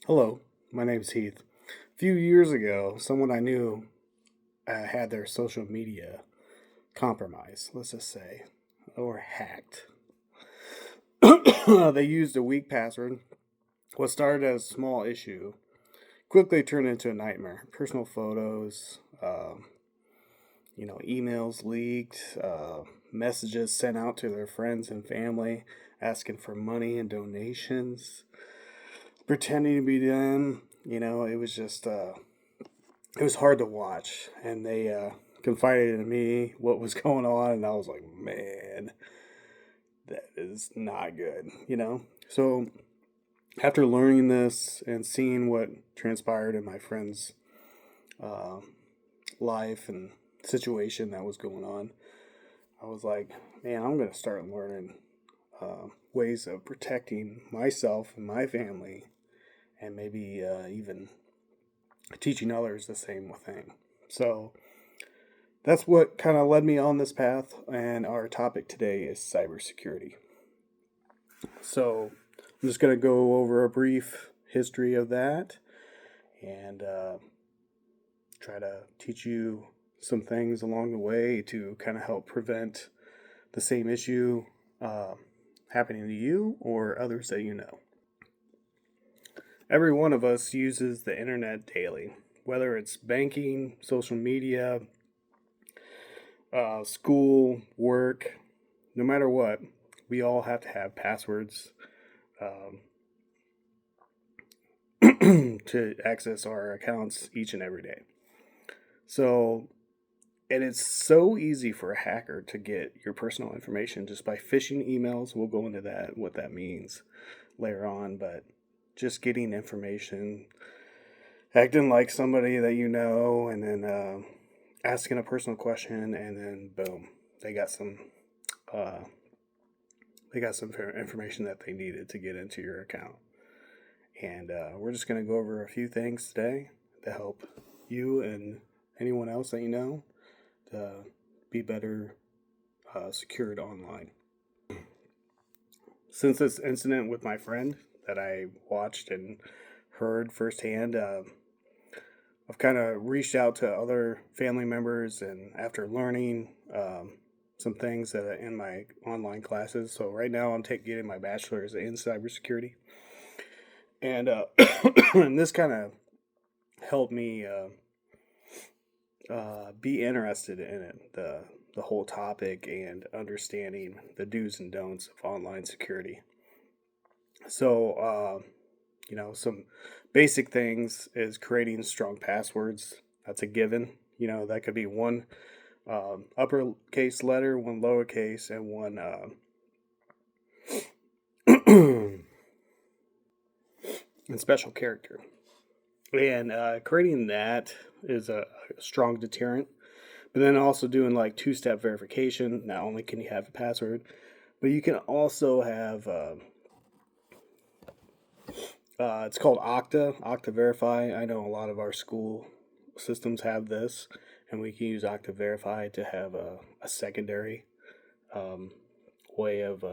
Hello, my name's Heath. A few years ago, someone I knew had their social media compromised, let's just say, or hacked. They used a weak password. What started as a small issue quickly turned into a nightmare. Personal photos, emails leaked, messages sent out to their friends and family asking for money and donations, pretending to be them. It was just it was hard to watch, and they confided in me what was going on, and I was like, man, that is not good. So after learning this and seeing what transpired in my friend's uh, life and situation that was going on, I was like, man, I'm gonna start learning ways of protecting myself and my family, and maybe even teaching others the same thing. So that's what kind of led me on this path, and our topic today is cybersecurity. So I'm just going to go over a brief history of that and try to teach you some things along the way to kind of help prevent the same issue uh, happening to you or others that you know. Every one of us uses the internet daily, whether it's banking, social media, school, work, no matter what, we all have to have passwords um, to access our accounts each and every day. So, and it's so easy for a hacker to get your personal information just by phishing emails. We'll go into that, what that means later on, but just getting information, acting like somebody that you know, and then asking a personal question, and then boom, they got some uh, information that they needed to get into your account. And we're just going to go over a few things today to help you and anyone else that you know to be better secured online. Since this incident with my friend that I watched and heard firsthand, I've kind of reached out to other family members, and after learning some things that are in my online classes. So right now I'm getting my bachelor's in cybersecurity, and and this kind of helped me be interested in it, the whole topic, and understanding the do's and don'ts of online security. So, some basic things is creating strong passwords. That's a given. That could be one uppercase letter, one lowercase, and one and special character. And creating that is a strong deterrent. But then also doing like two-step verification. Not only can you have a password, but you can also have it's called Okta Verify. I know a lot of our school systems have this, and we can use Okta Verify to have a secondary um, way of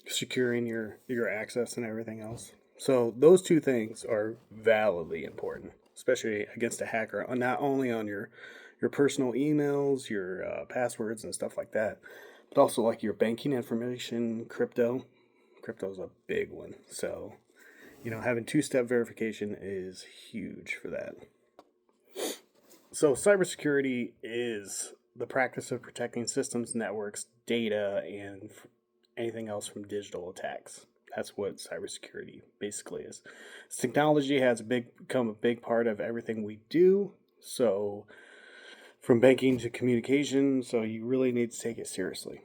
securing your access and everything else. So those two things are validly important, especially against a hacker. Not only on your personal emails, your passwords, and stuff like that, but also like your banking information, crypto. Crypto's a big one. So having two-step verification is huge for that. So cybersecurity is the practice of protecting systems, networks, data, and anything else from digital attacks. That's what cybersecurity basically is. Technology has become a big part of everything we do. So, from banking to communication, so you really need to take it seriously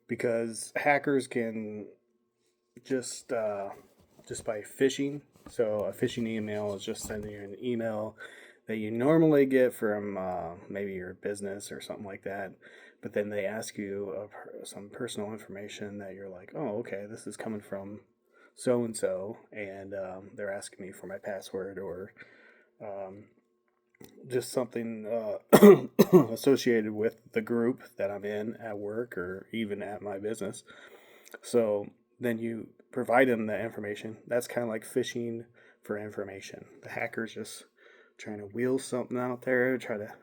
because hackers can just by phishing. So, a phishing email is just sending you an email that you normally get from maybe your business or something like that. But then they ask you some personal information that you're like, oh, okay, this is coming from so and so, and they're asking me for my password or um, just something associated with the group that I'm in at work or even at my business. So then you provide them the information. That's kind of like phishing for information. The hackers just trying to wheel something out there, try to,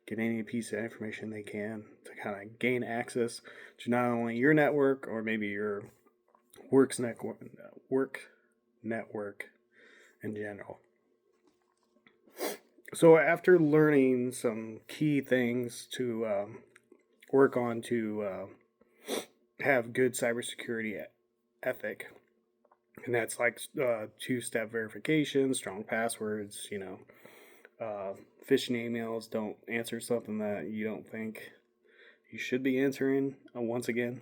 get any piece of information they can to kind of gain access to not only your network or maybe your work network in general. So after learning some key things to work on to have good cybersecurity ethic, and that's like two-step verification, strong passwords, phishing emails, don't answer something that you don't think you should be answering. Once again,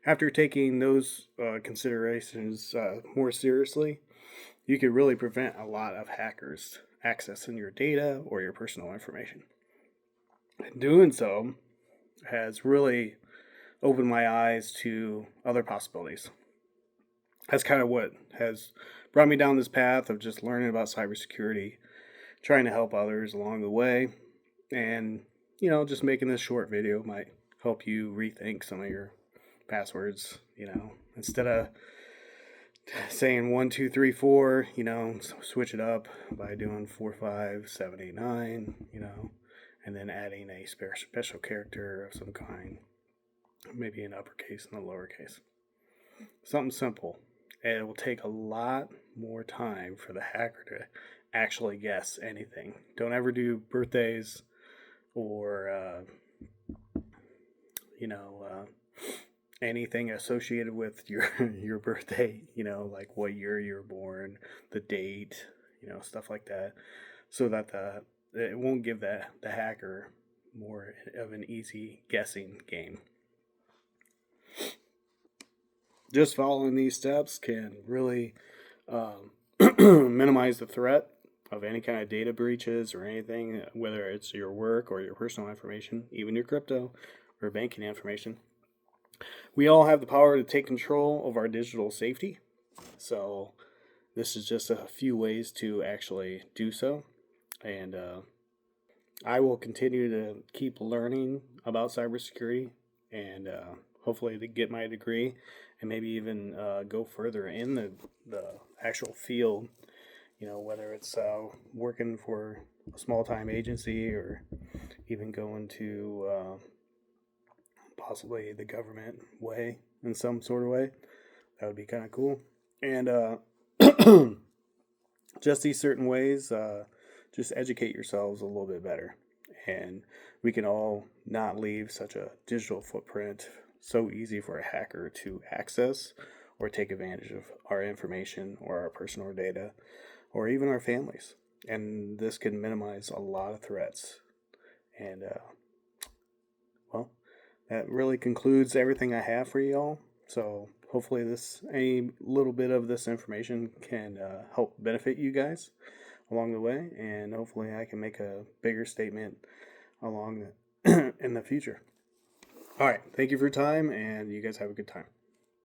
after taking those considerations more seriously, you could really prevent a lot of hackers accessing your data or your personal information. And doing so has really opened my eyes to other possibilities. That's kind of what has brought me down this path of just learning about cybersecurity, trying to help others along the way, and just making this short video might help you rethink some of your passwords. Instead of saying 1, 2, 3, 4, switch it up by doing 4, 5, 7, 8, 9, and then adding a special character of some kind, maybe an uppercase and a lowercase. Something simple. And it will take a lot more time for the hacker to actually guess anything. Don't ever do birthdays or, anything associated with your birthday, like what year you were born, the date, stuff like that, so that it won't give the hacker more of an easy guessing game. Just following these steps can really minimize the threat of any kind of data breaches or anything, whether it's your work or your personal information, even your crypto or banking information. We all have the power to take control of our digital safety. So this is just a few ways to actually do so. And I will continue to keep learning about cybersecurity and hopefully to get my degree and maybe even go further in the actual field, whether it's working for a small-time agency or even going to possibly the government way in some sort of way. That would be kind of cool. And just these certain ways, just educate yourselves a little bit better. And we can all not leave such a digital footprint so easy for a hacker to access or take advantage of our information or our personal data or even our families. And this can minimize a lot of threats. And, that really concludes everything I have for y'all. So hopefully any little bit of this information can help benefit you guys along the way. And hopefully I can make a bigger statement in the future. All right. Thank you for your time, and you guys have a good time.